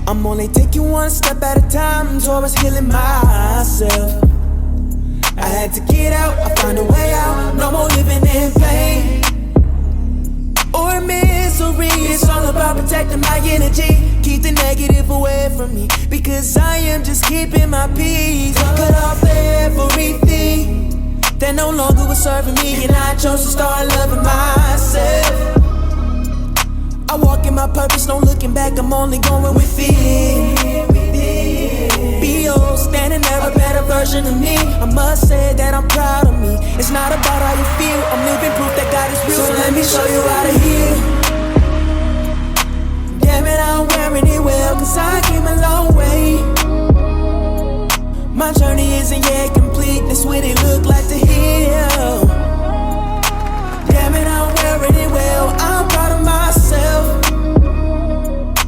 I'm only taking one step at a time towards healing myself. I had to get out, I found a way out. No more living in pain or misery. It's all about protecting my energy. Keep the negative away from me, because I am just keeping my peace. Cut off everything that no longer was serving me, and I chose to start loving myself. I walk in my purpose, no looking back, I'm only going with it. B.O. standing there, a better version of me. I must say that I'm proud of me. It's not about how you feel, I'm living proof that God is real. So let me show you how to heal. Damn it, I'm wearing it well, cause I came a long way. My journey isn't yet complete, that's what it look like to heal. Damn it, I'm wearing it well, I'm proud of myself.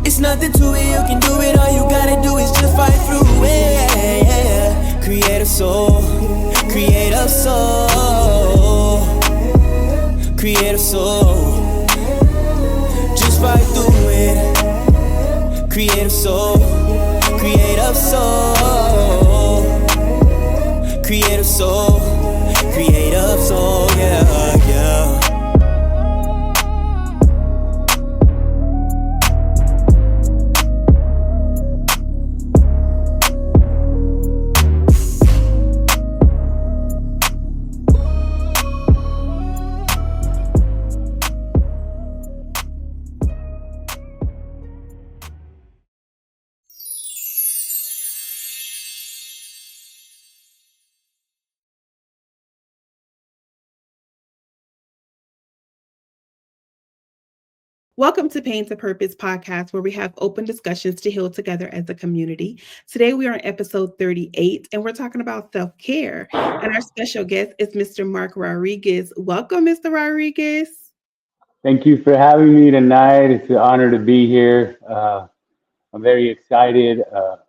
It's nothing to it, you can do it, all you gotta do is just fight through it. Create a soul, create a soul, create a soul. Just fight through it. Create a soul, create a soul, create a soul, create a soul, yeah, yeah. Welcome to Pain to Purpose podcast, where we have open discussions to heal together as a community. Today we are on episode 38, and we're talking about self-care. And our special guest is Mr. Mark Rodriguez. Welcome, Mr. Rodriguez. Thank you for having me tonight. It's an honor to be here. I'm very excited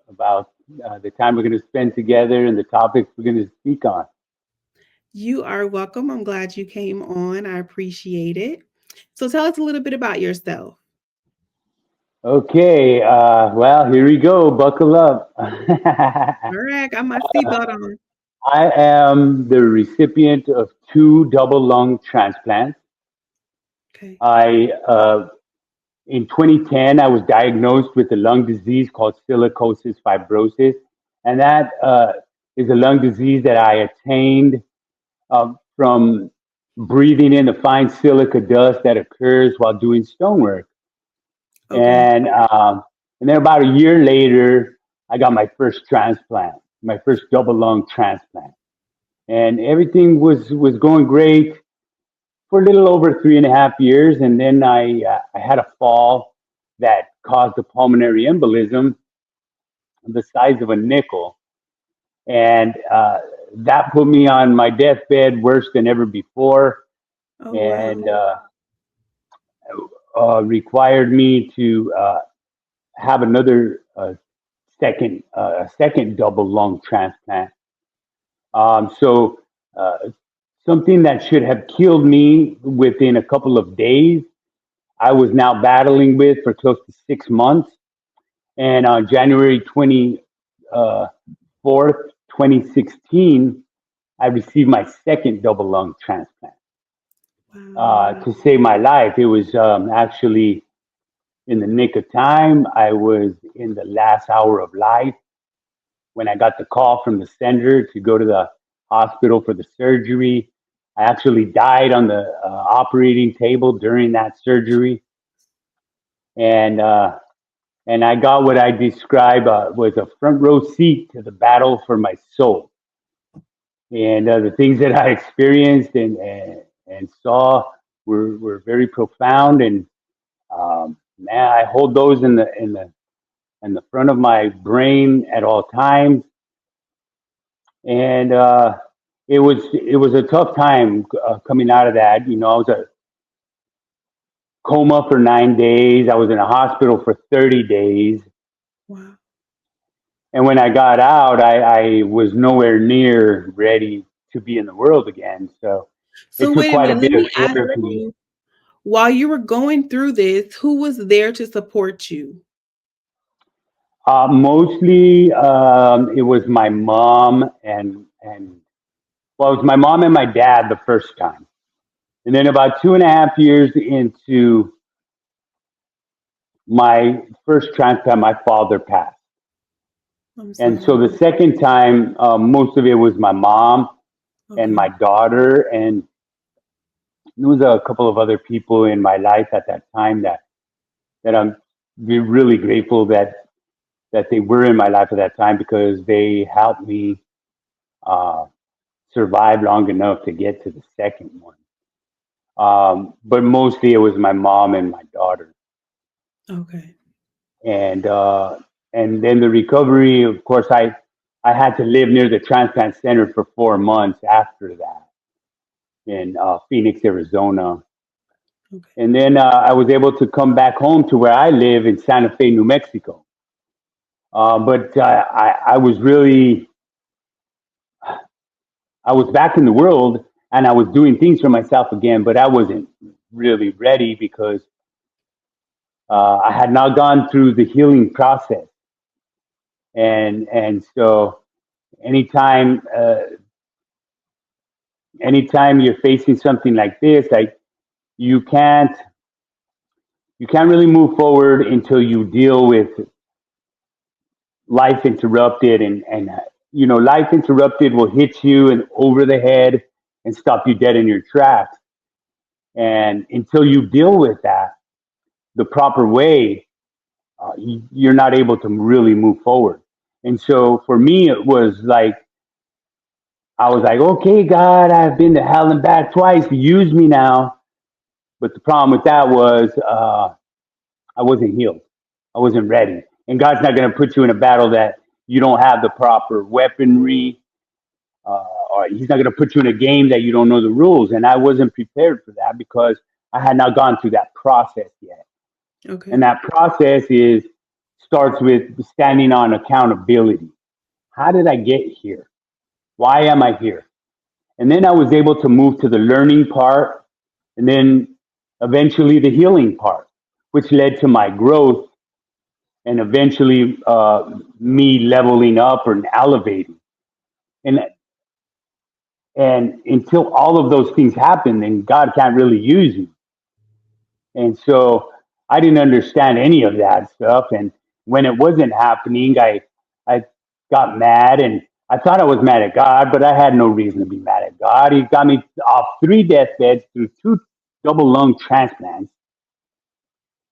about the time we're going to spend together and the topics we're going to speak on. You are welcome. I'm glad you came on. I appreciate it. So tell us a little bit about yourself. Okay, well, here we go. Buckle up. All right, got my seatbelt on. I am the recipient of 2 double lung transplants. Okay. In 2010, I was diagnosed with a lung disease called silicosis fibrosis, and that is a lung disease that I attained from breathing in the fine silica dust that occurs while doing stonework. Okay. And then about a year later, I got my first transplant, my first double lung transplant, and everything was going great for a little over 3.5 years. And then I had a fall that caused a pulmonary embolism the size of a nickel, and that put me on my deathbed worse than ever before. Oh, And wow. required me to have another second double lung transplant. So something that should have killed me within a couple of days, I was now battling with for close to 6 months. And on January 24th, 2016, I received my second double lung transplant. Wow. To save my life. It was actually in the nick of time. I was in the last hour of life when I got the call from the center to go to the hospital for the surgery. I actually died on the operating table during that surgery, and I got what I describe was a front row seat to the battle for my soul, and the things that I experienced and saw were very profound. And man, I hold those in the front of my brain at all times. And it was a tough time coming out of that. I was a coma for 9 days. I was in a hospital for 30 days. Wow. And when I got out, I was nowhere near ready to be in the world again. So it So took wait a quite a minute, let bit of me ask therapy. you, while you were going through this, who was there to support you? Mostly, it was my mom and well, it was my mom and my dad the first time. And then about 2.5 years into my first transplant, my father passed. I'm And sorry. so the second time, most of it was my mom and Okay. my daughter, and there was a couple of other people in my life at that time that I'm really grateful that they were in my life at that time because they helped me uh, survive long enough to get to the second one. But mostly it was my mom and my daughter, Okay. and uh, and then the recovery. Of course, I had to live near the transplant center for 4 months after that in Phoenix, Arizona. Okay. And then I was able to come back home to where I live in Santa Fe, New Mexico. But I was really, I was back in the world and I was doing things for myself again, but I wasn't really ready because I had not gone through the healing process. And so anytime, anytime you're facing something like this, like you can't, you can't really move forward until you deal with life interrupted and life interrupted will hit you and over the head and stop you dead in your tracks, and until you deal with that the proper way, you're not able to really move forward. And so for me it was like I was like, okay, God, I've been to hell and back twice, use me now. But the problem with that was I wasn't healed. I wasn't ready. And God's not going to put you in a battle that you don't have the proper weaponry, or He's not going to put you in a game that you don't know the rules. And I wasn't prepared for that because I had not gone through that process yet. And Okay. that process is starts with standing on accountability. How did I get here? Why am I here? And then I was able to move to the learning part, and then eventually the healing part, which led to my growth and eventually me leveling up or elevating. And and until all of those things happen, then God can't really use you. And so I didn't understand any of that stuff. And when it wasn't happening, I got mad, and I thought I was mad at God, but I had no reason to be mad at God. He got me off 3 deathbeds through 2 double lung transplants,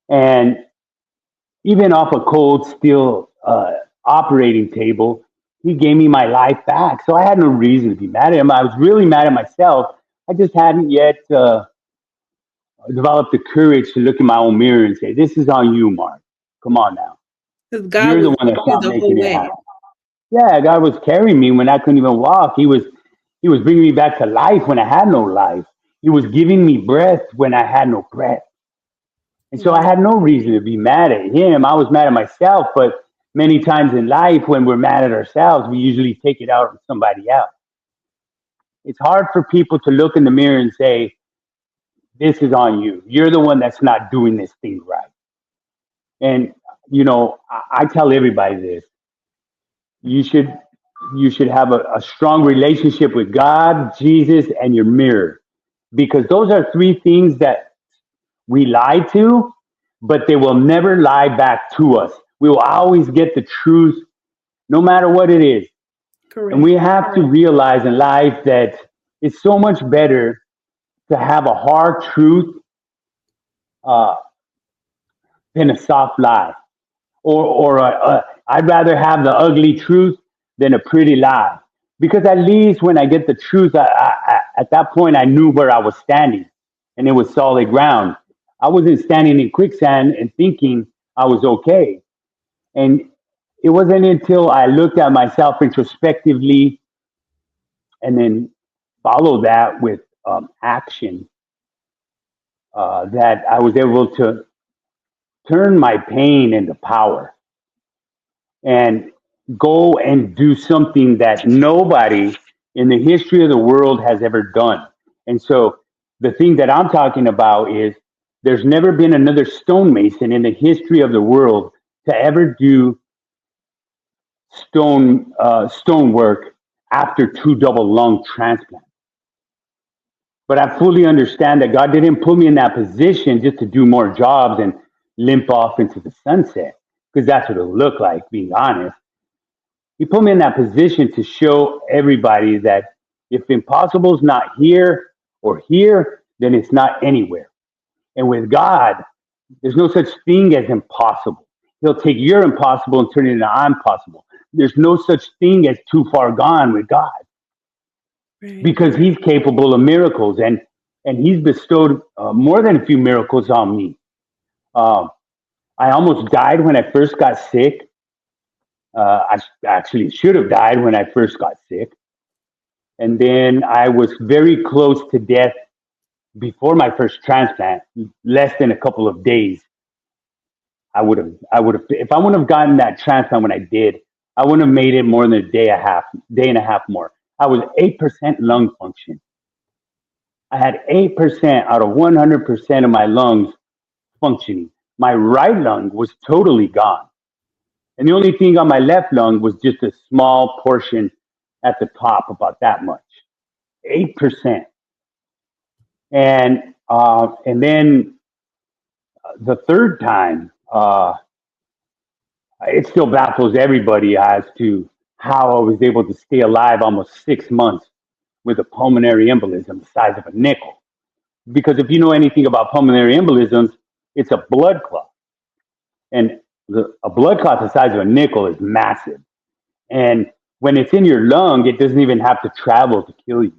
and even off a cold steel operating table. He gave me my life back. So I had no reason to be mad at him. I was really mad at myself. I just hadn't yet developed the courage to look in my own mirror and say, "This is on you, Mark. Come on now. Because God You're the was one with that's you not the whole making it way. happen." Yeah, God was carrying me when I couldn't even walk. He was bringing me back to life when I had no life. He was giving me breath when I had no breath. And so I Wow. had no reason to be mad at him. I was mad at myself, but many times in life, when we're mad at ourselves, we usually take it out on somebody else. It's hard for people to look in the mirror and say, "This is on you. You're the one that's not doing this thing right." And, I tell everybody this. You should, you should have a strong relationship with God, Jesus, and your mirror, because those are three things that we lie to, but they will never lie back to us. We will always get the truth no matter what it is. And we Correct. have to realize in life that it's so much better to have a hard truth uh, than a soft lie. I'd rather have the ugly truth than a pretty lie. Because at least when I get the truth, at that point, I knew where I was standing, and it was solid ground. I wasn't standing in quicksand and thinking I was okay. And it wasn't until I looked at myself introspectively and then follow that with action, that I was able to turn my pain into power and go and do something that nobody in the history of the world has ever done. And so the thing that I'm talking about is there's never been another stonemason in the history of the world to ever do stonework after two double lung transplants. But I fully understand that God didn't put me in that position just to do more jobs and limp off into the sunset, because that's what it'll look like, being honest. He put me in that position to show everybody that if impossible is not here or here, then it's not anywhere. And with God, there's no such thing as impossible. He'll take your impossible and turn it into I'm possible. There's no such thing as too far gone with God, because he's capable of miracles, and he's bestowed more than a few miracles on me. I almost died when I first got sick. I actually should have died when I first got sick. And then I was very close to death before my first transplant, less than a couple of days. If I wouldn't have gotten that transplant when I did, I wouldn't have made it more than a day and a half more. I was 8% lung function. I had 8% out of 100% of my lungs functioning. My right lung was totally gone. And the only thing on my left lung was just a small portion at the top, about that much, 8%. And then the third time, it still baffles everybody as to how I was able to stay alive almost 6 months with a pulmonary embolism the size of a nickel. Because if you know anything about pulmonary embolisms, it's a blood clot. And a blood clot the size of a nickel is massive. And when it's in your lung, it doesn't even have to travel to kill you.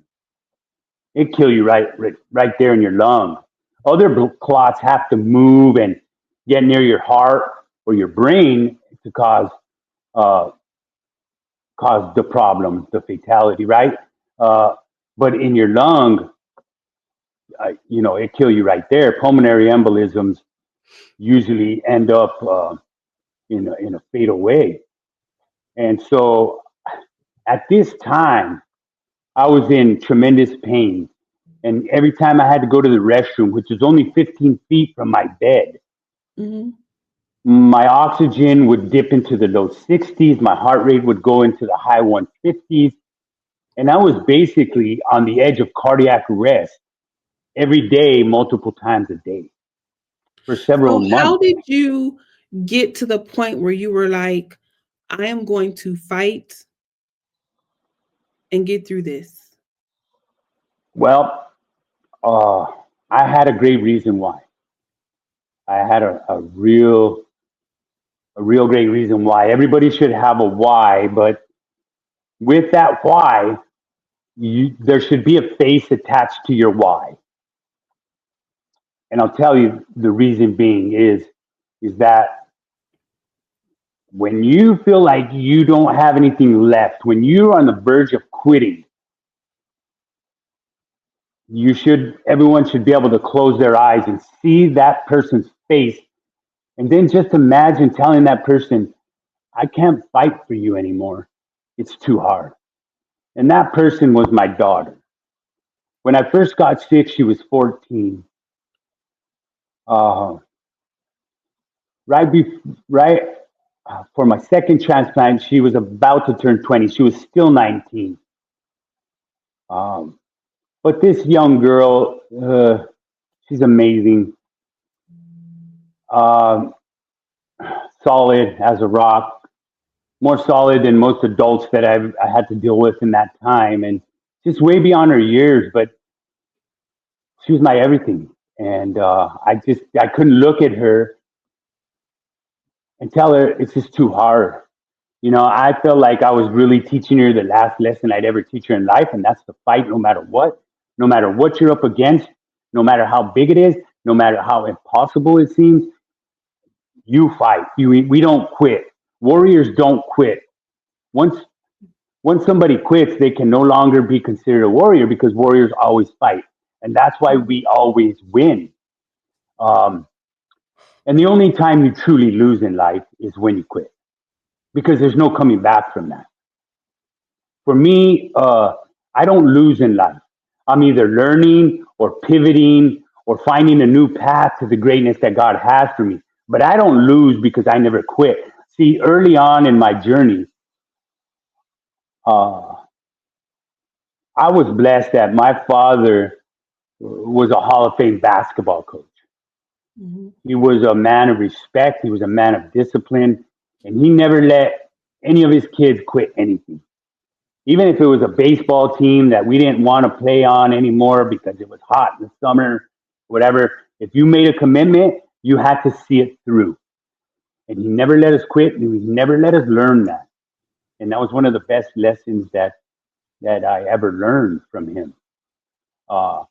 It kill you right there in your lung. Other clots have to move and get near your heart or your brain to cause the problem, the fatality, right? But in your lung, it kill you right there. Pulmonary embolisms usually end up in a fatal way. And so at this time, I was in tremendous pain. And every time I had to go to the restroom, which was only 15 feet from my bed, my oxygen would dip into the low 60s. My heart rate would go into the high 150s. And I was basically on the edge of cardiac arrest every day, multiple times a day for several months. How did you get to the point where you were like, I am going to fight and get through this? Well, I had a great reason why. I had a real great reason why. Everybody should have a why, but with that why, there should be a face attached to your why. And I'll tell you the reason being is that when you feel like you don't have anything left, when you're on the verge of quitting, everyone should be able to close their eyes and see that person's face. And then just imagine telling that person, I can't fight for you anymore. It's too hard. And that person was my daughter. When I first got sick, she was 14. Right for my second transplant, she was about to turn 20. She was still 19. But this young girl, she's amazing. Solid as a rock, more solid than most adults that I had to deal with in that time, and just way beyond her years. But she was my everything, and I couldn't look at her and tell her it's just too hard. I felt like I was really teaching her the last lesson I'd ever teach her in life, and that's to fight no matter what you're up against, no matter how big it is, no matter how impossible it seems. You fight. We don't quit. Warriors don't quit. Once once somebody quits, they can no longer be considered a warrior because warriors always fight. And that's why we always win. Um, and the only time you truly lose in life is when you quit because there's no coming back from that. For me, I don't lose in life. I'm either learning or pivoting or finding a new path to the greatness that God has for me. But I don't lose because I never quit. See, early on in my journey, uh, I was blessed that my father was a Hall of Fame basketball coach. Mm-hmm. He was a man of respect. He was a man of discipline, and he never let any of his kids quit anything. Even if it was a baseball team that we didn't want to play on anymore because it was hot in the summer, whatever. If you made a commitment, you had to see it through. And he never let us quit, and he never let us learn that. And that was one of the best lessons that I ever learned from him. Uh,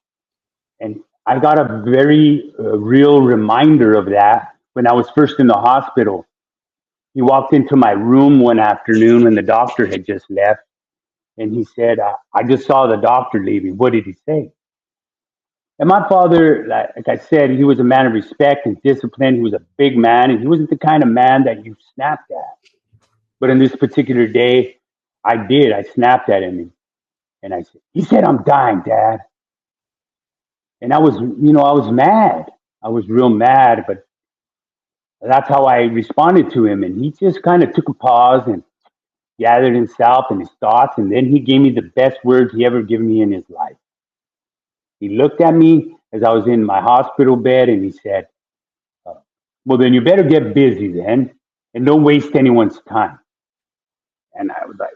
and I got a very real reminder of that when I was first in the hospital. He walked into my room one afternoon when the doctor had just left, and he said, I just saw the doctor leaving. What did he say? And my father, like I said, he was a man of respect and discipline. He was a big man, and he wasn't the kind of man that you snapped at. But in this particular day, I did. I snapped at him, and I said, he said, I'm dying, Dad. And I was, I was mad. I was real mad, but that's how I responded to him. And he just kind of took a pause and gathered himself and his thoughts. And then he gave me the best words he ever given me in his life. He looked at me as I was in my hospital bed and he said, well, then you better get busy then and don't waste anyone's time. And I was like,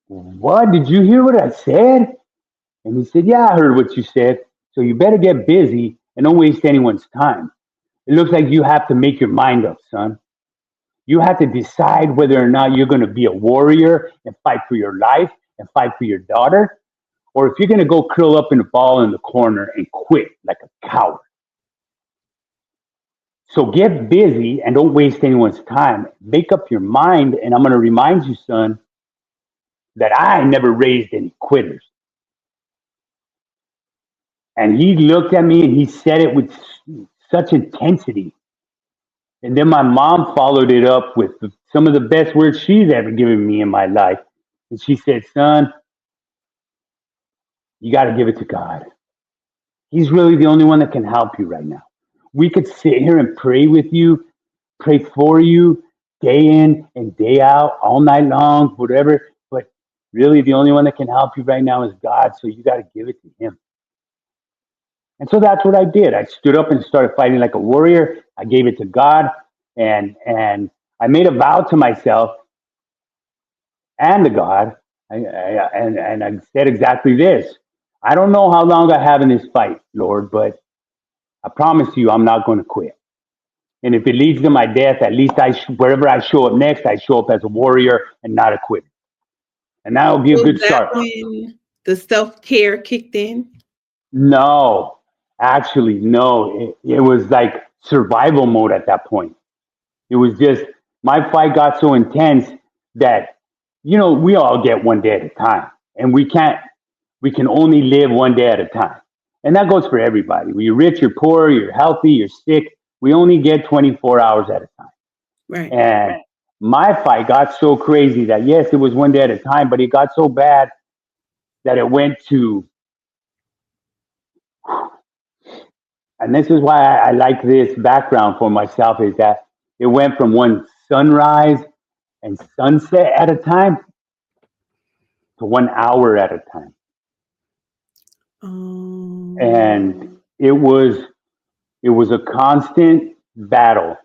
what? Did you hear what I said? And he said, yeah, I heard what you said. So you better get busy and don't waste anyone's time. It looks like you have to make your mind up, son. You have to decide whether or not you're going to be a warrior and fight for your life and fight for your daughter, or if you're going to go curl up in a ball in the corner and quit like a coward. So get busy and don't waste anyone's time. Make up your mind, and I'm going to remind you, son, that I never raised any quitters. And he looked at me and he said it with such intensity. And then my mom followed it up with some of the best words she's ever given me in my life. And she said, son, you got to give it to God. He's really the only one that can help you right now. We could sit here and pray with you, pray for you, day in and day out, all night long, whatever. But really, the only one that can help you right now is God. So you got to give it to him. And so that's what I did. I stood up and started fighting like a warrior. I gave it to God. And I made a vow to myself and to God. And I said exactly this. I don't know how long I have in this fight, Lord, but I promise you I'm not going to quit. And if it leads to my death, at least wherever I show up next, I show up as a warrior and not a quitter. And that'll be a good start. When the self-care kicked in? No, actually, no. It was like survival mode at that point. It was just, my fight got so intense that, we all get one day at a time. And we can only live one day at a time. And that goes for everybody. You're rich, you're poor, you're healthy, you're sick. We only get 24 hours at a time. Right. And my fight got so crazy that, yes, it was one day at a time, but it got so bad that it went to, and this is why I like this background for myself, is that it went from one sunrise and sunset at a time to 1 hour at a time. And it was a constant battle.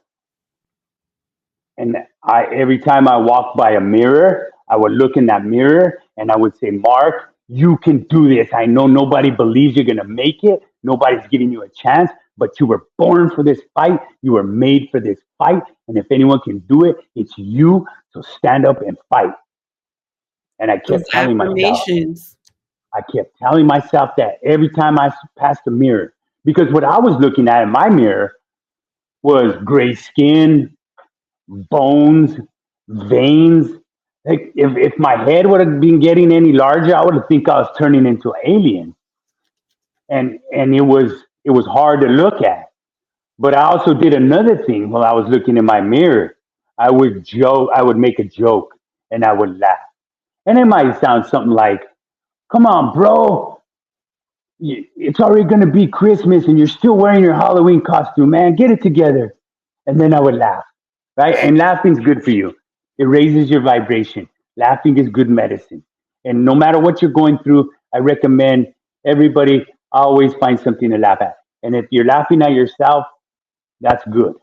And every time I walked by a mirror, I would look in that mirror and I would say, Mark, you can do this. I know nobody believes you're going to make it. Nobody's giving you a chance, but you were born for this fight. You were made for this fight. And if anyone can do it, it's you. So stand up and fight. And I kept telling myself that every time I passed the mirror, because what I was looking at in my mirror was gray skin, bones, veins, Like if my head would have been getting any larger, I would have think I was turning into an alien. And it was hard to look at. But I also did another thing while I was looking in my mirror. I would make a joke and I would laugh. And it might sound something like, come on, bro, it's already going to be Christmas and you're still wearing your Halloween costume, man. Get it together. And then I would laugh, right? And laughing's good for you. It raises your vibration. Laughing is good medicine. And no matter what you're going through, I recommend everybody always find something to laugh at. And if you're laughing at yourself, that's good.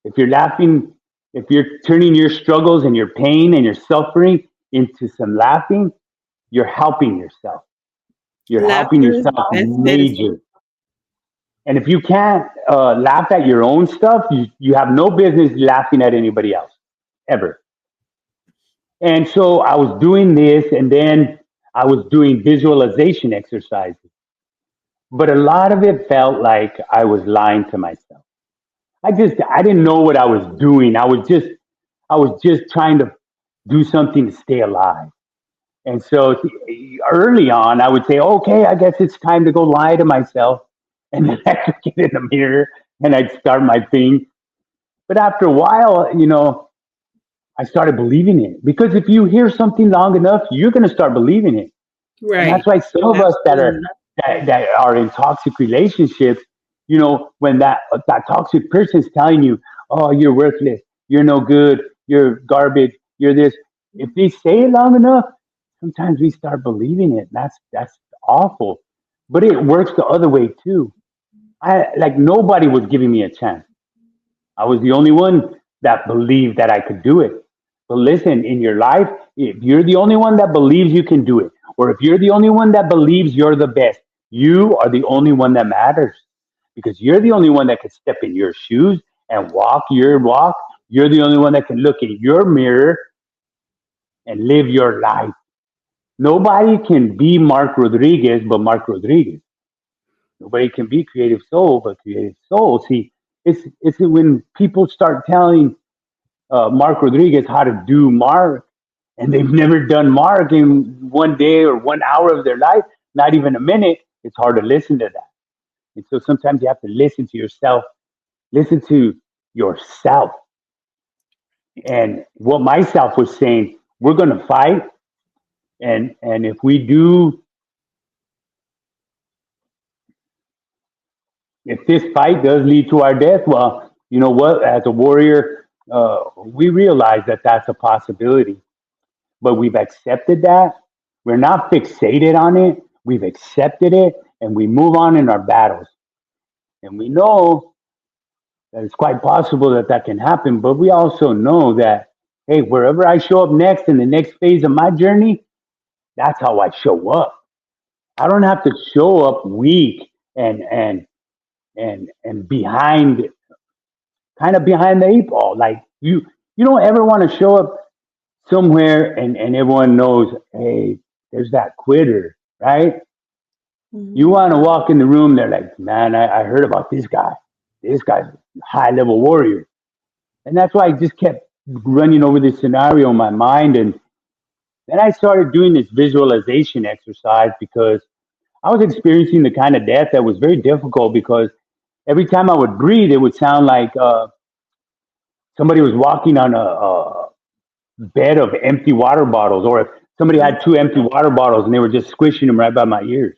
If you're laughing, if you're turning your struggles and your pain and your suffering into some laughing, you're helping yourself. You're helping Laughter is yourself the best medicine. major. And if you can't laugh at your own stuff, you have no business laughing at anybody else, ever. And so I was doing this, and then I was doing visualization exercises. But a lot of it felt like I was lying to myself. I didn't know what I was doing. I was just trying to do something to stay alive. And so early on, I would say, okay, I guess it's time to go lie to myself. And then I would get in the mirror and I'd start my thing. But after a while, I started believing it. Because if you hear something long enough, you're going to start believing it. And Right. that's why some of us Absolutely. that are in toxic relationships, when that toxic person is telling you, "Oh, you're worthless, you're no good, you're garbage, you're this." If they say it long enough, sometimes we start believing it. That's awful. But it works the other way too. I like nobody was giving me a chance. I was the only one that believed that I could do it. But listen, in your life, if you're the only one that believes you can do it, or if you're the only one that believes you're the best, you are the only one that matters because you're the only one that can step in your shoes and walk your walk. You're the only one that can look in your mirror and live your life. Nobody can be Mark Rodriguez but Mark Rodriguez. Nobody can be Creative Soul but Creative Soul. See, it's when people start telling Mark Rodriguez how to do Mark, and they've never done Mark in one day or 1 hour of their life, not even a minute. It's hard to listen to that. And so sometimes you have to listen to yourself, listen to yourself. And what myself was saying, we're going to fight. And if we do, if this fight does lead to our death, well, you know what? As a warrior, we realize that that's a possibility. But we've accepted that. We're not fixated on it. We've accepted it and we move on in our battles. And we know that it's quite possible that that can happen. But we also know that, hey, wherever I show up next in the next phase of my journey, that's how I show up. I don't have to show up weak and behind, kind of behind the eight ball. Like you don't ever want to show up somewhere and everyone knows, hey, there's that quitter, right? You Mhm. want to walk in the room, they're like, man, I heard about this guy. This guy's a high level warrior. And that's why I just kept running over this scenario in my mind. And then I started doing this visualization exercise because I was experiencing the kind of death that was very difficult because every time I would breathe, it would sound like somebody was walking on a bed of empty water bottles, or if somebody had two empty water bottles and they were just squishing them right by my ears.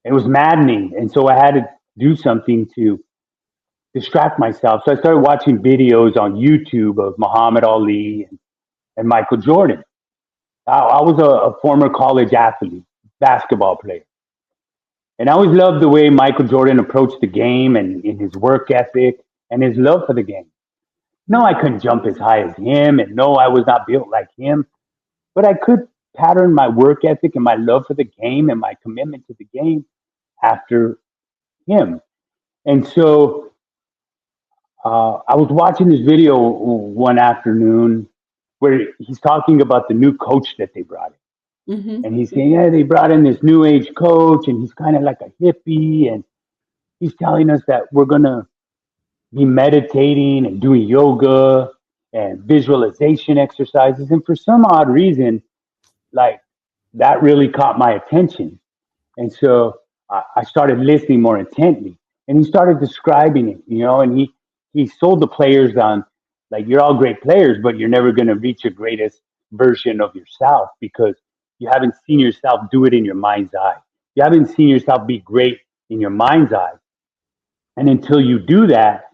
It was maddening. And so I had to do something to distract myself. So I started watching videos on YouTube of Muhammad Ali and Michael Jordan. I was a former college athlete, basketball player. And I always loved the way Michael Jordan approached the game and in his work ethic and his love for the game. No, I couldn't jump as high as him, and no, I was not built like him, but I could pattern my work ethic and my love for the game and my commitment to the game after him. And so I was watching this video one afternoon where he's talking about the new coach that they brought in. Mhm. And he's saying, yeah, they brought in this new age coach, and he's kind of like a hippie. And he's telling us that we're going to be meditating and doing yoga. and visualization exercises. And for some odd reason, like that really caught my attention. And so I started listening more intently. And he started describing it, and he sold the players on, like, you're all great players, but you're never going to reach your greatest version of yourself because you haven't seen yourself do it in your mind's eye. You haven't seen yourself be great in your mind's eye. And until you do that,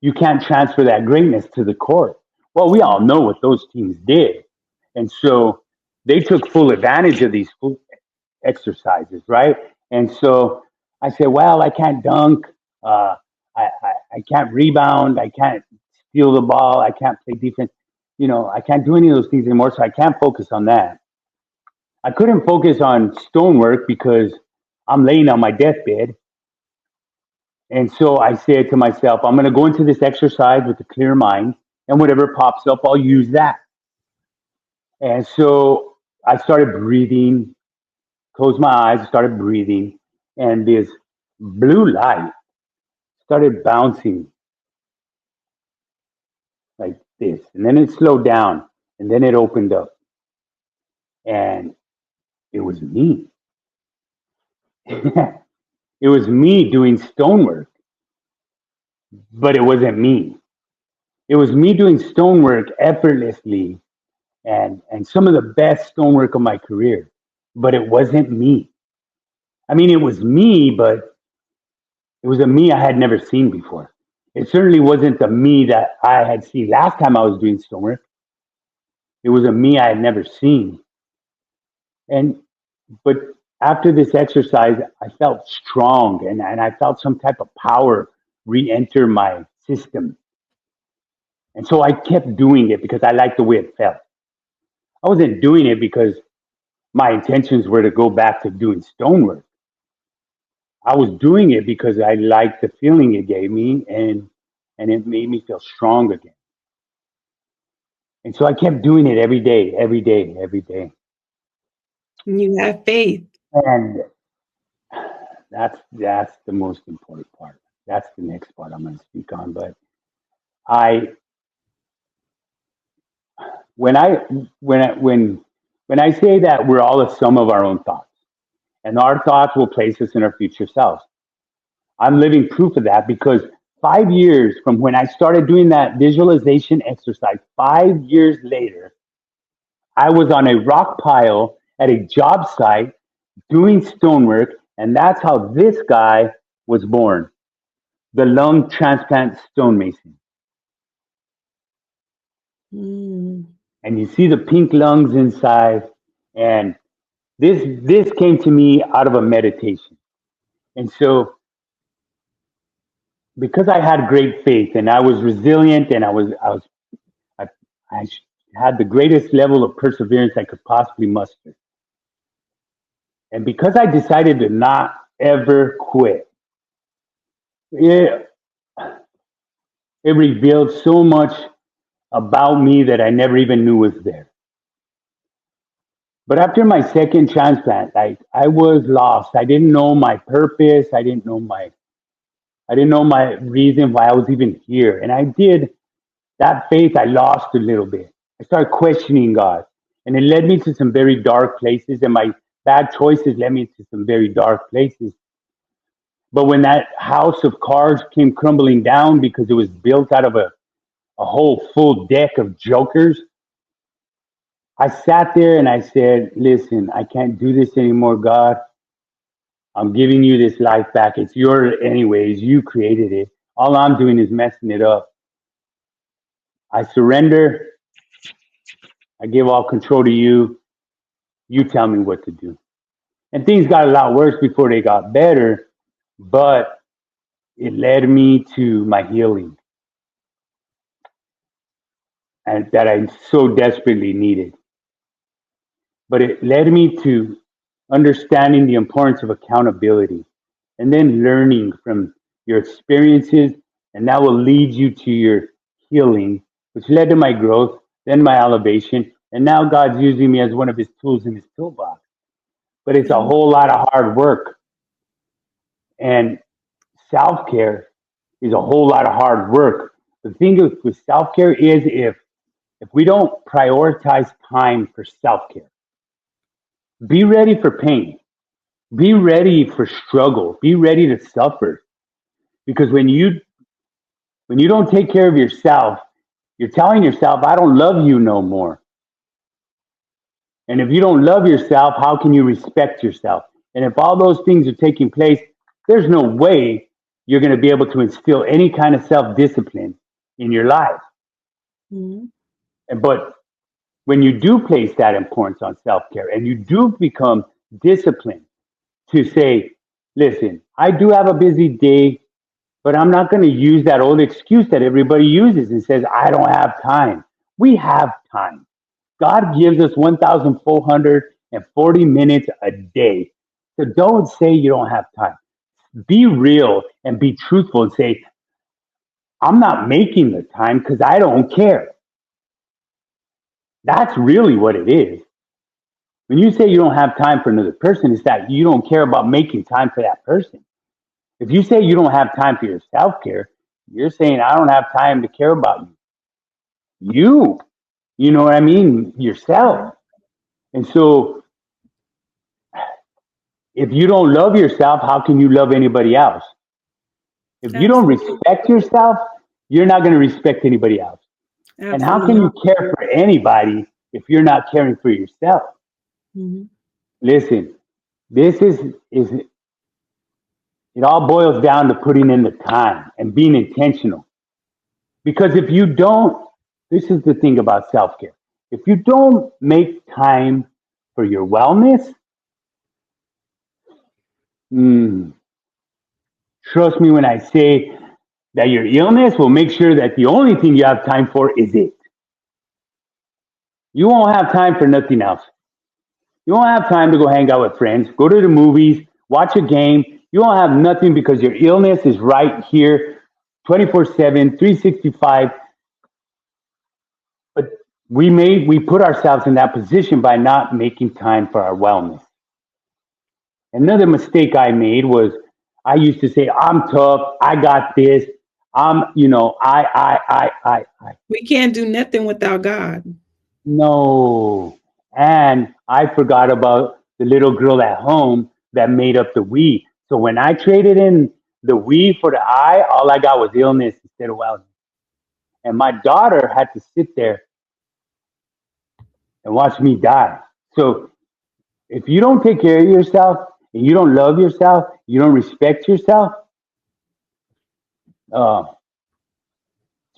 you can't transfer that greatness to the court. Well, we all know what those teams did. And so they took full advantage of these exercises, right? And so I said, well, I can't dunk. I can't rebound. I can't steal the ball. I can't play defense. I can't do any of those things anymore. So I can't focus on that. I couldn't focus on stonework because I'm laying on my deathbed. And so I said to myself, I'm going to go into this exercise with a clear mind, and whatever pops up, I'll use that. And so I started breathing, closed my eyes, started breathing, and this blue light started bouncing like this. And then it slowed down, and then it opened up. And it was me. It was me doing stonework, but it wasn't me. It was me doing stonework effortlessly and some of the best stonework of my career, but it wasn't me. I mean, it was me, but it was a me I had never seen before. It certainly wasn't the me that I had seen last time I was doing stonework. It was a me I had never seen. And but after this exercise, I felt strong and I felt some type of power re-enter my system. And so I kept doing it because I liked the way it felt. I wasn't doing it because my intentions were to go back to doing stonework. I was doing it because I liked the feeling it gave me and it made me feel strong again. And so I kept doing it every day, every day, every day. You have faith. And that's the most important part. That's the next part I'm going to speak on. But I when I when I say that we're all a sum of our own thoughts, and our thoughts will place us in our future selves. I'm living proof of that because 5 years from when I started doing that visualization exercise, 5 years later, I was on a rock pile at a job site doing stonework, and that's how this guy was born, the lung transplant stonemason. Mm. And you see the pink lungs inside, and this came to me out of a meditation. And so because I had great faith and I was resilient and I, I had the greatest level of perseverance I could possibly muster. And because I decided to not ever quit, it, it revealed so much about me that I never even knew was there. But after my second transplant, like I was lost. I didn't know my purpose. I didn't know my reason why I was even here. And I did that faith I lost a little bit. I started questioning God. And it led me to some very dark places. And my bad choices led me to some very dark places. But when that house of cards came crumbling down because it was built out of a whole full deck of jokers, I sat there and I said, listen, I can't do this anymore, God. I'm giving you this life back. It's yours anyways. You created it. All I'm doing is messing it up. I surrender. I give all control to you. You tell me what to do. And things got a lot worse before they got better, but it led me to my healing and that I so desperately needed. But it led me to understanding the importance of accountability and then learning from your experiences. And that will lead you to your healing, which led to my growth, then my elevation. And now God's using me as one of his tools in his toolbox. But it's a whole lot of hard work. And self care is a whole lot of hard work. The thing with self care is if we don't prioritize time for self-care, be ready for pain, be ready for struggle, be ready to suffer. Because when you don't take care of yourself, you're telling yourself, I don't love you no more. And if you don't love yourself, how can you respect yourself? And if all those things are taking place, there's no way you're going to be able to instill any kind of self-discipline in your life. Mhm. But when you do place that importance on self-care and you do become disciplined to say, listen, I do have a busy day, but I'm not going to use that old excuse that everybody uses and says, I don't have time. We have time. God gives us 1,440 minutes a day. So don't say you don't have time. Be real and be truthful and say, I'm not making the time because I don't care. That's really what it is. When you say you don't have time for another person, it's that you don't care about making time for that person. If you say you don't have time for your self-care, you're saying I don't have time to care about you. You know what I mean? Yourself. And so if you don't love yourself, how can you love anybody else? If you don't Absolutely. respect yourself, you're not going to respect anybody else. And how can Absolutely. you care for anybody if you're not caring for yourself? Mhm. Listen, this is it all boils down to putting in the time and being intentional. Because if you don't, this is the thing about self-care. If you don't make time for your wellness, mm, trust me when I say that your illness will make sure that the only thing you have time for is it. You won't have time for nothing else. You won't have time to go hang out with friends, go to the movies, watch a game. You won't have nothing because your illness is right here 24/7, 365. But we put ourselves in that position by not making time for our wellness. Another mistake I made was I used to say, I'm tough, I got this, I. We can't do nothing without God. No. And I forgot about the little girl at home that made up the we. So when I traded in the we for the I, all I got was illness instead of wellness. And my daughter had to sit there and watch me die. So if you don't take care of yourself and you don't love yourself, you don't respect yourself, uh,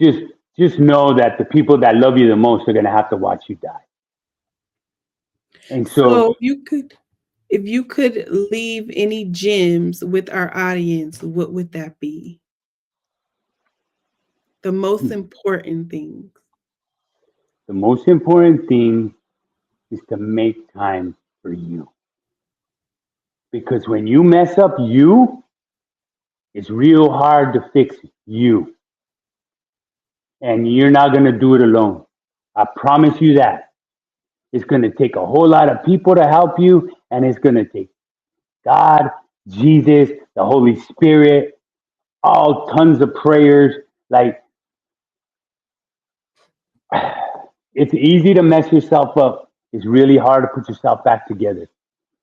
just just know that the people that love you the most are going to have to watch you die. And So so if you could leave any gems with our audience, what would that be? The most important things. the most important thing is to make time for you. Because when you mess up you, it's real hard to fix you. And you're not going to do it alone. I promise you that. It's going to take a whole lot of people to help you, and it's going to take God, Jesus, the Holy Spirit, all tons of prayers. Like, it's easy to mess yourself up. It's really hard to put yourself back together.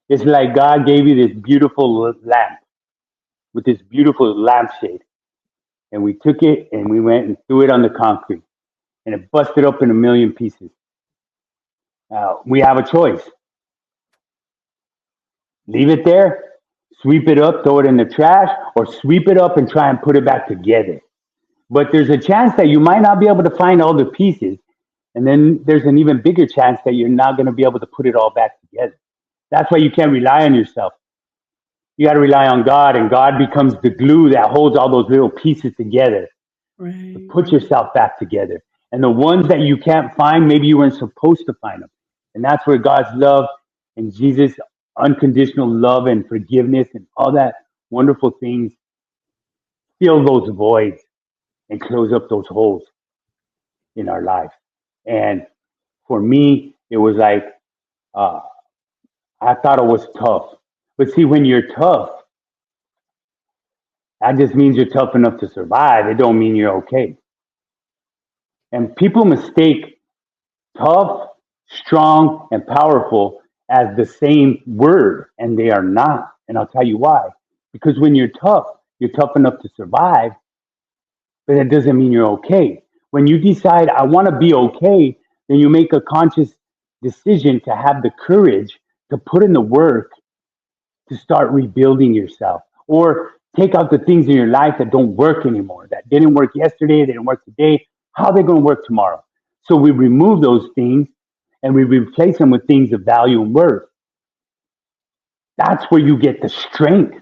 It's like God gave you this beautiful lamp with this beautiful lampshade. And we took it and we went and threw it on the concrete. And it busted up in a million pieces. We have a choice. Leave it there, sweep it up, throw it in the trash, or sweep it up and try and put it back together. But there's a chance that you might not be able to find all the pieces. And then there's an even bigger chance that you're not going to be able to put it all back together. That's why you can't rely on yourself. You got to rely on God, and God becomes the glue that holds all those little pieces together. Right. Put yourself back together. And the ones that you can't find, maybe you weren't supposed to find them. And that's where God's love and Jesus' unconditional love and forgiveness and all that wonderful things fill those voids and close up those holes in our life. And for me, it was like, uh, I thought it was tough. But see, when you're tough, that just means you're tough enough to survive. It don't mean you're okay. And people mistake tough, strong, and powerful as the same word, and they are not. And I'll tell you why. Because when you're tough enough to survive, but that doesn't mean you're okay. When you decide, I want to be okay, then you make a conscious decision to have the courage to put in the work to start rebuilding yourself or take out the things in your life that don't work anymore, that didn't work yesterday, they didn't work today. How are they going to work tomorrow? So we remove those things and we replace them with things of value and worth. That's where you get the strength.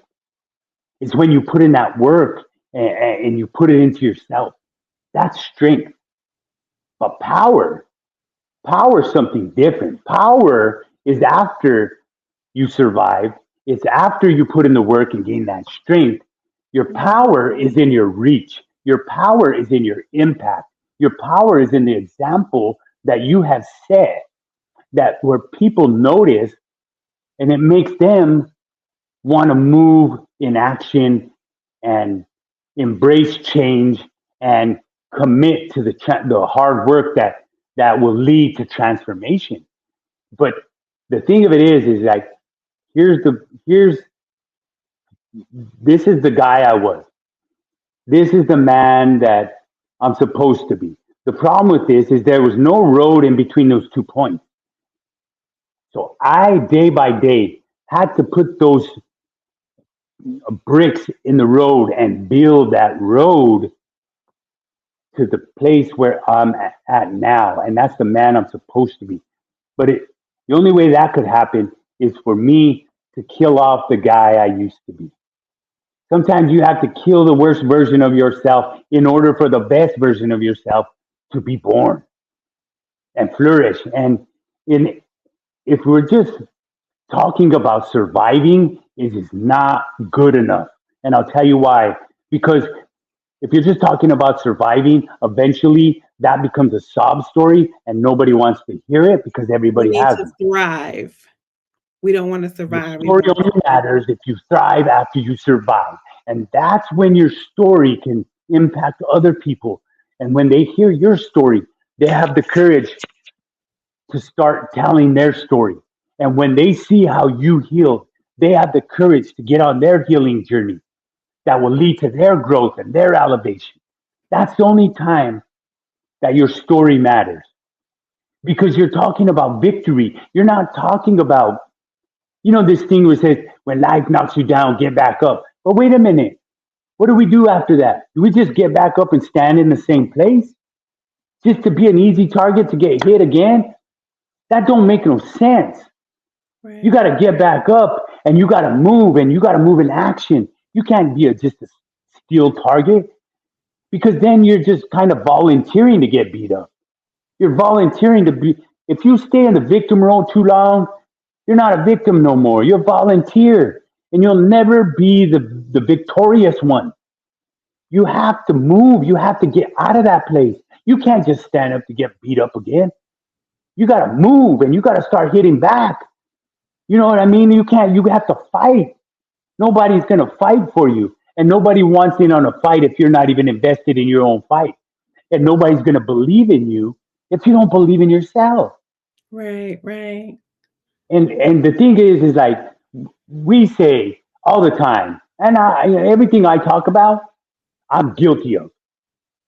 It's when you put in that work and you put it into yourself. That's strength. But power is something different. Power is after you survive. It's after you put in the work and gain that strength. Your power is in your reach. Your power is in your impact. Your power is in the example that you have set, that where people notice and it makes them want to move in action and embrace change and commit to the hard work that will lead to transformation. But the thing of it is like here's this is the guy I was. This is the man that I'm supposed to be. The problem with this is there was no road in between those 2 points. So I, day by day, had to put those bricks in the road and build that road to the place where I'm at now. And that's the man I'm supposed to be. But the only way that could happen is for me to kill off the guy I used to be. Sometimes you have to kill the worst version of yourself in order for the best version of yourself to be born and flourish. And if we're just talking about surviving, it is not good enough. And I'll tell you why. Because if you're just talking about surviving, eventually that becomes a sob story and nobody wants to hear it because We everybody need has to it. thrive. We don't want to The survive. We story want only matters if you thrive after you survive. And that's when your story can impact other people. And when they hear your story, they have the courage to start telling their story. And when they see how you healed, they have the courage to get on their healing journey that will lead to their growth and their elevation. That's the only time that your story matters because you're talking about victory. You're not talking about, this thing where it says, when life knocks you down, get back up. But wait a minute. What do we do after that? Do we just get back up and stand in the same place just to be an easy target to get hit again? That don't make no sense. right. You got to get back up and you got to move and you got to move in action. You can't be just a steel target because then you're just kind of volunteering to get beat up. You're volunteering to be, if you stay in the victim role too long, you're not a victim no more. You're a volunteer and you'll never be the victorious one. You have to move. You have to get out of that place. You can't just stand up to get beat up again. You got to move and you got to start hitting back. You know what I mean? You have to fight. Nobody's going to fight for you. And nobody wants in on a fight if you're not even invested in your own fight. And nobody's going to believe in you if you don't believe in yourself. Right, right. And the thing is like we say all the time, and everything I talk about, I'm guilty of.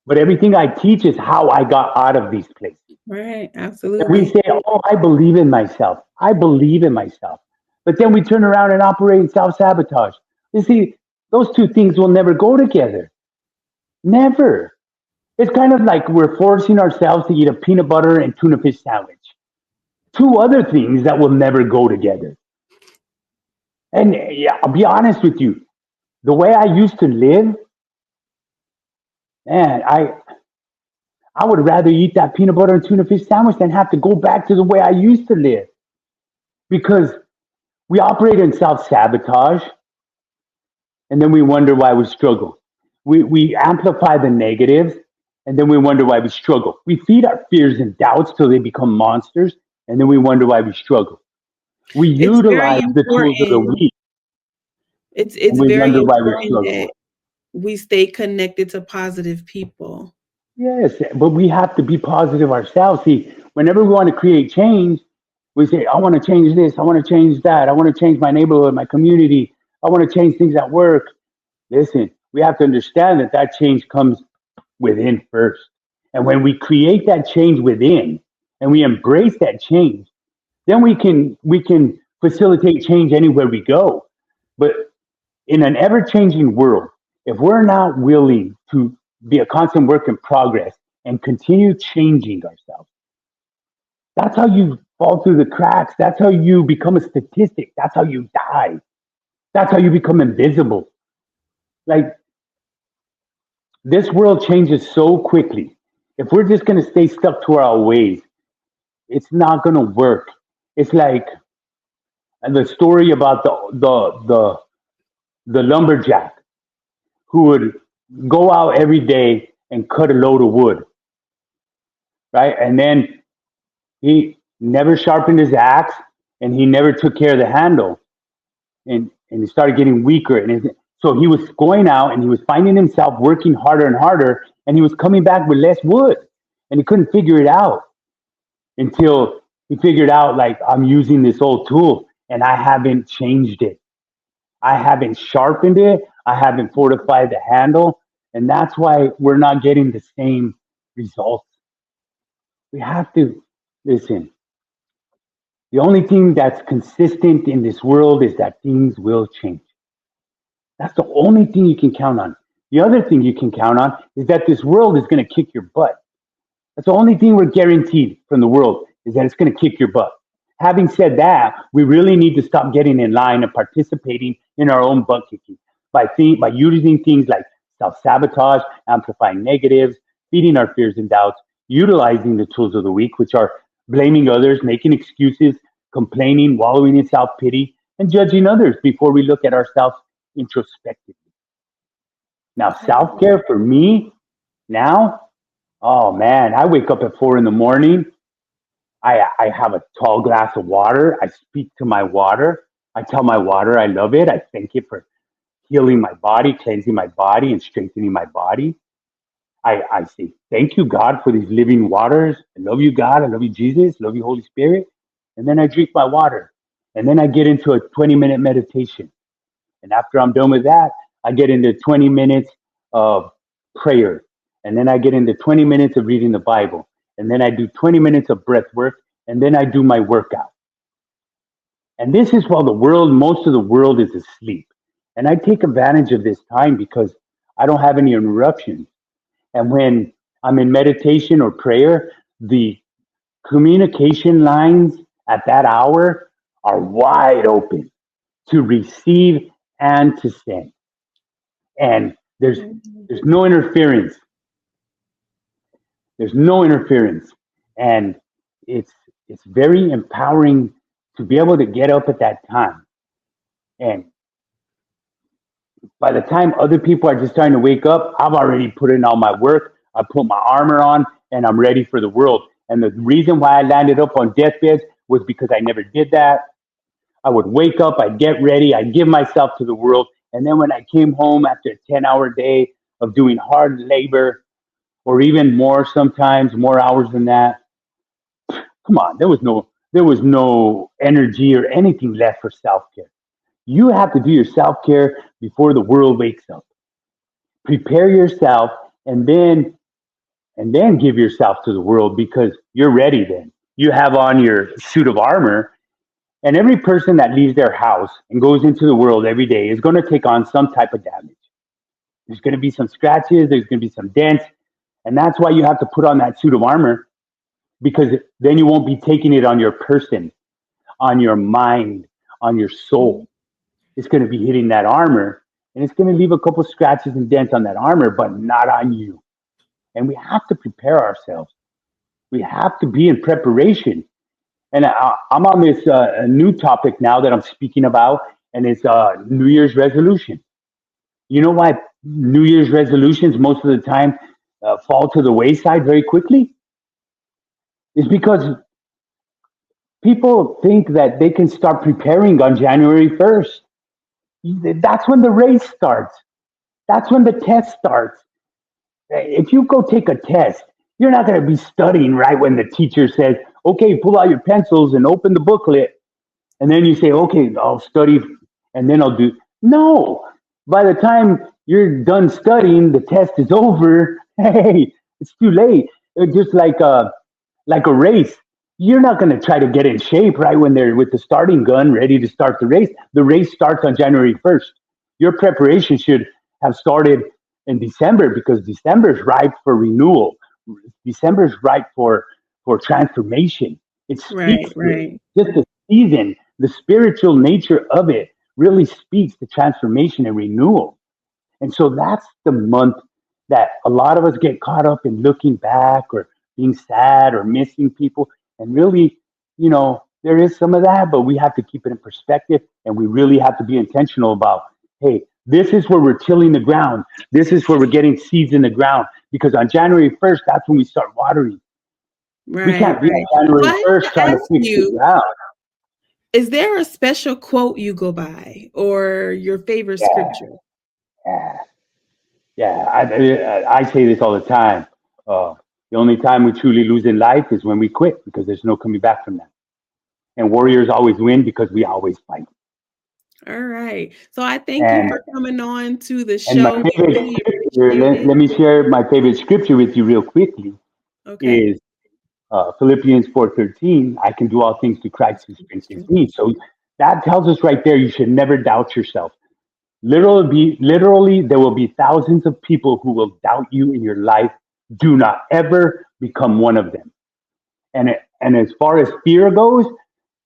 But everything I teach is how I got out of these places. Right, And we absolutely. say, oh, I believe in myself. I believe in myself. But then we turn around and operate in self sabotage. You see, those two things will never go together. Never. It's kind of like we're forcing ourselves to eat a peanut butter and tuna fish sandwich. Two other things that will never go together. And yeah, I'll be honest with you. The way I used to live, man, I would rather eat that peanut butter and tuna fish sandwich than have to go back to the way I used to live. Because we operate in self sabotage and then we wonder why we struggle. We amplify the negatives and then we wonder why we struggle. We feed our fears and doubts till they become monsters and then we wonder why we struggle. We It's very utilize the tools of the important. weak It's and we very wonder why we important struggle. that we stay connected to positive people. Yes, but we have to be positive ourselves. See, whenever we want to create change, we say, I want to change this, I want to change that, I want to change my neighborhood, my community, I want to change things at work. Listen, we have to understand that that change comes within first. And when we create that change within and we embrace that change, then we can facilitate change anywhere we go. But in an ever-changing world, if we're not willing to be a constant work in progress and continue changing ourselves, that's how you fall through the cracks. That's how you become a statistic. That's how you die. That's how you become invisible. Like, this world changes so quickly. If we're just going to stay stuck to our ways, it's not going to work. It's like the story about the lumberjack who would go out every day and cut a load of wood, right? And then he never sharpened his axe and he never took care of the handle. And he started getting weaker. So he was going out and he was finding himself working harder and harder, and he was coming back with less wood. And he couldn't figure it out until he figured out, like, I'm using this old tool and I haven't changed it. I haven't sharpened it. I haven't fortified the handle. And that's why we're not getting the same results. We have to listen. The only thing that's consistent in this world is that things will change. That's the only thing you can count on. The other thing you can count on is that this world is going to kick your butt. That's the only thing we're guaranteed from the world, is that it's going to kick your butt. Having said that, we really need to stop getting in line and participating in our own butt kicking by using things like self-sabotage, amplifying negatives, feeding our fears and doubts, utilizing the tools of the week, which are blaming others, making excuses, complaining, wallowing in self-pity, and judging others before we look at ourselves introspectively. Now, self-care for me now, oh man, I wake up at 4 a.m. I have a tall glass of water. I speak to my water. I tell my water I love it. I thank it for healing my body, cleansing my body, and strengthening my body. I say, thank you, God, for these living waters. I love you, God. I love you, Jesus. I love you, Holy Spirit. And then I drink my water. And then I get into a 20-minute meditation. And after I'm done with that, I get into 20 minutes of prayer. And then I get into 20 minutes of reading the Bible. And then I do 20 minutes of breath work. And then I do my workout. And this is while most of the world is asleep. And I take advantage of this time because I don't have any interruptions. And when I'm in meditation or prayer, the communication lines at that hour are wide open to receive and to send. And there's no interference. There's no interference. And it's very empowering to be able to get up at that time. And by the time other people are just starting to wake up, I've already put in all my work. I put my armor on and I'm ready for the world. And the reason why I landed up on deathbeds was because I never did that. I would wake up, I'd get ready, I'd give myself to the world. And then when I came home after a 10-hour day of doing hard labor, or even more, sometimes more hours than that, come on, there was no energy or anything left for self-care. You have to do your self-care before the world wakes up. Prepare yourself and then give yourself to the world, because you're ready then. You have on your suit of armor, and every person that leaves their house and goes into the world every day is going to take on some type of damage. There's going to be some scratches, there's going to be some dents, and that's why you have to put on that suit of armor, because then you won't be taking it on your person, on your mind, on your soul. It's going to be hitting that armor, and it's going to leave a couple scratches and dents on that armor, but not on you. And we have to prepare ourselves. We have to be in preparation. And I'm on this new topic now that I'm speaking about, and it's New Year's resolution. You know why New Year's resolutions most of the time fall to the wayside very quickly? It's because people think that they can start preparing on January 1st. That's when the race starts. That's when the test starts. If you go take a test You're not going to be studying right when the teacher says, okay, pull out your pencils and open the booklet. And then you say, okay, I'll study and then I'll do. No, by the time you're done studying, the test is over. Hey, it's too late. It's just like a race. You're not going to try to get in shape right when they're with the starting gun, ready to start the race. The race starts on January 1st. Your preparation should have started in December because December is ripe for renewal. December is ripe for transformation. It Right, speaks to right. just the season, the spiritual nature of it really speaks to transformation and renewal. And so that's the month that a lot of us get caught up in looking back or being sad or missing people. And really, there is some of that, but we have to keep it in perspective and we really have to be intentional about, hey, this is where we're tilling the ground. This is where we're getting seeds in the ground. Because on January 1st, that's when we start watering. We Right, can't be right. on So January I have 1st to trying to ask fix the you, ground. is there a special quote you go by or your favorite Yeah, scripture? yeah, yeah. I say this all the time. Uh, the only time we truly lose in life is when we quit because there's no coming back from that. And warriors always win because we always fight. All right. So I thank you And for coming on to the and my show. We favorite really scripture, appreciate it. let me share my favorite scripture with you real quickly, Okay. is Philippians 4:13. I can do all things through Christ who strengthens me. So that tells us right there, you should never doubt yourself. Literally, there will be thousands of people who will doubt you in your life. Do not ever become one of them. And as far as fear goes,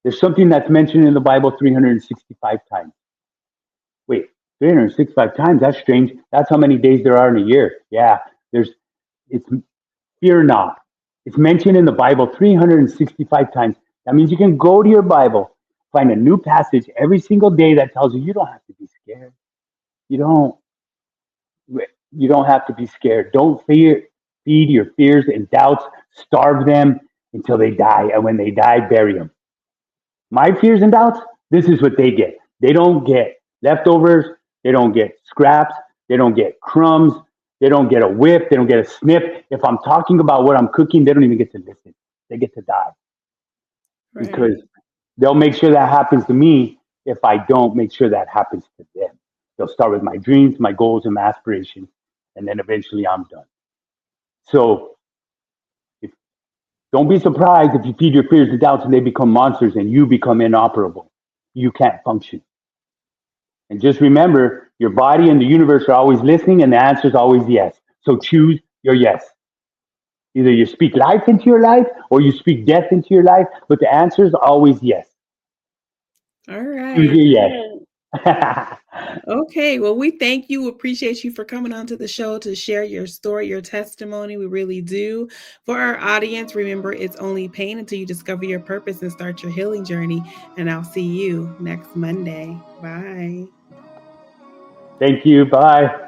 there's something that's mentioned in the Bible 365 times. Wait, 365 times? That's strange. That's how many days there are in a year. Yeah, there's it's fear not. It's mentioned in the Bible 365 times. That means you can go to your Bible, find a new passage every single day that tells you you don't have to be scared. You don't you don't have to be scared. Don't feed your fears and doubts. Starve them until they die, and when they die, bury them. My fears and doubts, this is what they get. They don't get leftovers. They don't get scraps. They don't get crumbs. They don't get a whiff. They don't get a sniff. If I'm talking about what I'm cooking, they don't even get to listen. They get to die Right. because they'll make sure that happens to me if I don't make sure that happens to them. They'll start with my dreams, my goals, and my aspirations, and then eventually I'm done. So if, don't be surprised if you feed your fears and doubts and they become monsters and you become inoperable. You can't function. And just remember, your body and the universe are always listening, and the answer is always yes. So choose your yes. Either you speak life into your life or you speak death into your life, but the answer is always yes. All Choose right. your yes. Okay. Well, we thank you. Appreciate you for coming on to the show to share your story, your testimony. We really do. For our audience, remember it's only pain until you discover your purpose and start your healing journey. And I'll see you next Monday. Bye. Thank you. Bye.